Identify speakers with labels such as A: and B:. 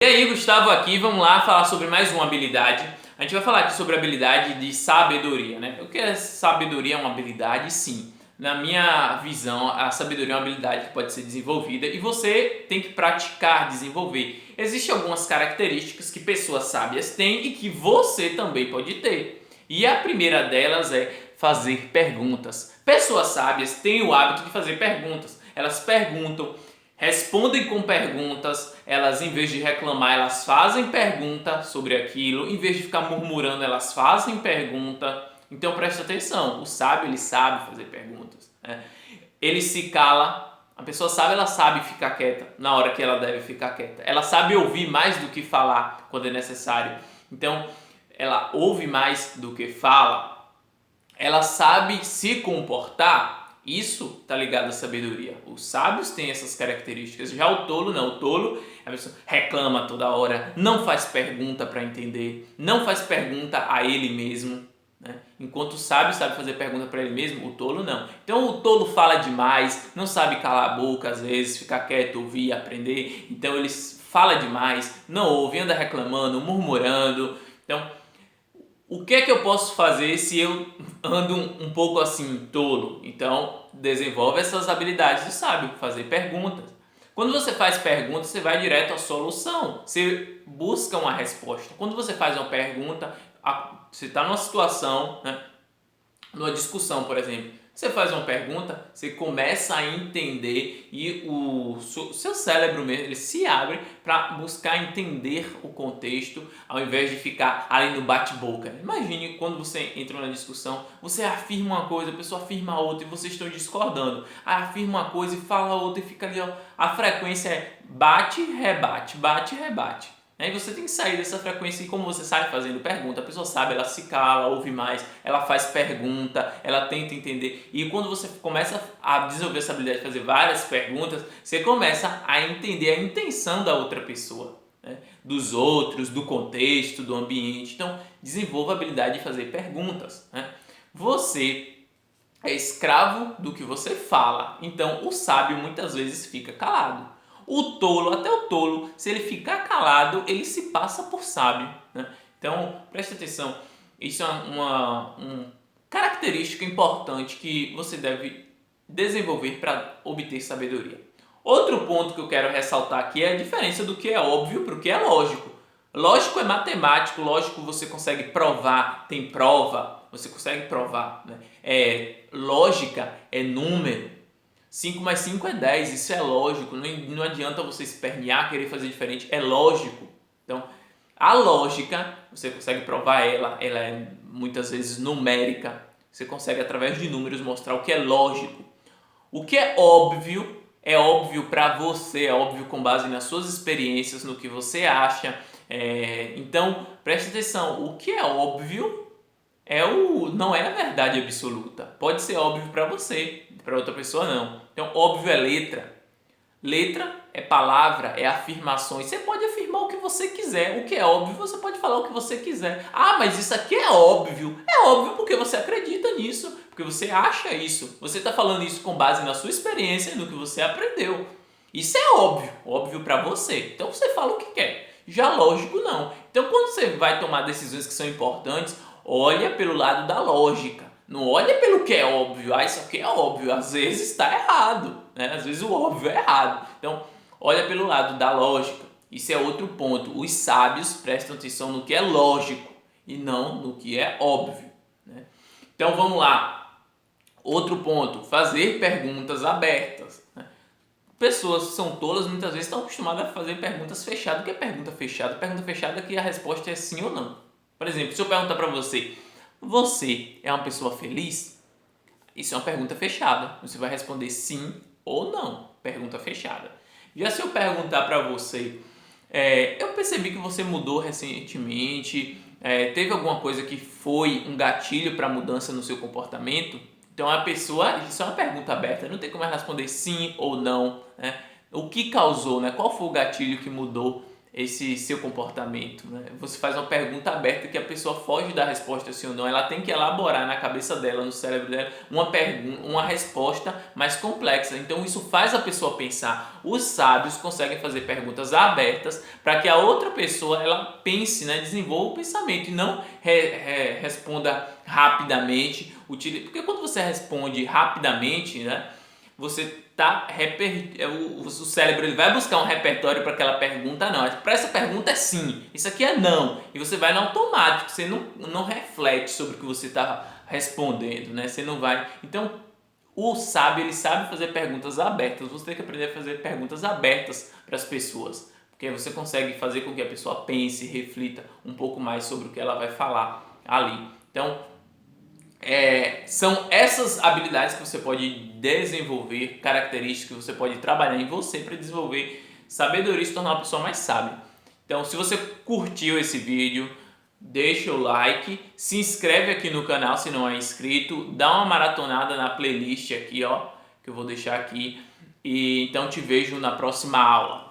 A: E aí, Gustavo aqui, vamos lá falar sobre mais uma habilidade. A gente vai falar aqui sobre a habilidade de sabedoria, né? O que é sabedoria? É uma habilidade? Sim. Na minha visão, a sabedoria é uma habilidade que pode ser desenvolvida e você tem que praticar desenvolver. Existem algumas características que pessoas sábias têm e que você também pode ter. E a primeira delas é fazer perguntas. Pessoas sábias têm o hábito de fazer perguntas. Elas perguntam, respondem com perguntas, elas em vez de reclamar, elas fazem pergunta sobre aquilo, em vez de ficar murmurando, elas fazem pergunta. Então presta atenção, o sábio ele sabe fazer perguntas, né? Ele se cala, a pessoa sábia ela sabe ficar quieta na hora que ela deve ficar quieta, ela sabe ouvir mais do que falar quando é necessário, então ela ouve mais do que fala, ela sabe se comportar. Isso tá ligado à sabedoria. Os sábios têm essas características. Já o tolo não. O tolo, a pessoa reclama toda hora, não faz pergunta para entender, não faz pergunta a ele mesmo, né? Enquanto o sábio sabe fazer pergunta para ele mesmo, o tolo não. Então o tolo fala demais, não sabe calar a boca às vezes, ficar quieto, ouvir, aprender. Então ele fala demais, não ouve, anda reclamando, murmurando. Então o que é que eu posso fazer se eu ando um pouco assim, tolo? Então, desenvolve essas habilidades de sábio, fazer perguntas. Quando você faz perguntas, você vai direto à solução. Você busca uma resposta. Quando você faz uma pergunta, você está numa situação, né, numa discussão, por exemplo, você faz uma pergunta, você começa a entender e o seu cérebro mesmo ele se abre para buscar entender o contexto ao invés de ficar ali no bate-boca. Imagine quando você entra na discussão, você afirma uma coisa, a pessoa afirma outra e vocês estão discordando. Aí afirma uma coisa e fala outra e fica ali, ó, a frequência é bate, rebate, bate, rebate. Aí você tem que sair dessa frequência e como você sai fazendo pergunta, a pessoa sabe, ela se cala, ouve mais, ela faz pergunta, ela tenta entender. E quando você começa a desenvolver essa habilidade de fazer várias perguntas, você começa a entender a intenção da outra pessoa, né? Dos outros, do contexto, do ambiente. Então, desenvolva a habilidade de fazer perguntas, né? Você é escravo do que você fala, então o sábio muitas vezes fica calado. O tolo, até o tolo, se ele ficar calado, ele se passa por sábio, né? Então, preste atenção, isso é uma característica importante que você deve desenvolver para obter sabedoria. Outro ponto que eu quero ressaltar aqui é a diferença do que é óbvio para o que é lógico. Lógico é matemático, lógico você consegue provar, tem prova, você consegue provar, né? Lógica é número. 5 mais 5 é 10, isso é lógico, não adianta você espernear, querer fazer diferente, é lógico. Então, a lógica, você consegue provar ela é muitas vezes numérica, você consegue através de números mostrar o que é lógico. O que é óbvio para você, é óbvio com base nas suas experiências, no que você acha. Então, preste atenção, o que é óbvio não é a verdade absoluta. Pode ser óbvio para você, para outra pessoa não. Então, óbvio é letra. Letra é palavra, é afirmações. Você pode afirmar o que você quiser. O que é óbvio, você pode falar o que você quiser. Ah, mas isso aqui é óbvio. É óbvio porque você acredita nisso, porque você acha isso. Você está falando isso com base na sua experiência, no que você aprendeu. Isso é óbvio, óbvio para você. Então você fala o que quer. Já lógico não. Então quando você vai tomar decisões que são importantes, olha pelo lado da lógica. Não olha pelo que é óbvio. Ah, isso aqui é óbvio. Às vezes está errado, né? Às vezes o óbvio é errado. Então, olha pelo lado da lógica. Isso é outro ponto. Os sábios prestam atenção no que é lógico e não no que é óbvio, né? Então, vamos lá. Outro ponto. Fazer perguntas abertas, né? Pessoas que são tolas muitas vezes estão acostumadas a fazer perguntas fechadas. O que é pergunta fechada? Pergunta fechada é que a resposta é sim ou não. Por exemplo, se eu perguntar para você, você é uma pessoa feliz? Isso é uma pergunta fechada. Você vai responder sim ou não. Pergunta fechada. Já se eu perguntar para você, eu percebi que você mudou recentemente, teve alguma coisa que foi um gatilho para mudança no seu comportamento? Então a pessoa, isso é uma pergunta aberta, não tem como ela responder sim ou não, né? O que causou, né? Qual foi o gatilho que mudou esse seu comportamento, né? Você faz uma pergunta aberta que a pessoa foge da resposta sim ou não, ela tem que elaborar na cabeça dela, no cérebro dela, uma resposta mais complexa. Então isso faz a pessoa pensar. Os sábios conseguem fazer perguntas abertas para que a outra pessoa ela pense, né? Desenvolva o pensamento e não responda rapidamente. Porque quando você responde rapidamente, né? Você o cérebro ele vai buscar um repertório para aquela pergunta, não. Para essa pergunta é sim, isso aqui é não. E você vai no automático, você não reflete sobre o que você está respondendo, né? Você não vai. Então, o sábio ele sabe fazer perguntas abertas. Você tem que aprender a fazer perguntas abertas para as pessoas, porque você consegue fazer com que a pessoa pense, reflita um pouco mais sobre o que ela vai falar ali. Então, são essas habilidades que você pode desenvolver, características que você pode trabalhar em você para desenvolver sabedoria e se tornar uma pessoa mais sábia. Então, se você curtiu esse vídeo, deixa o like, se inscreve aqui no canal se não é inscrito, dá uma maratonada na playlist aqui, ó, que eu vou deixar aqui. E então te vejo na próxima aula.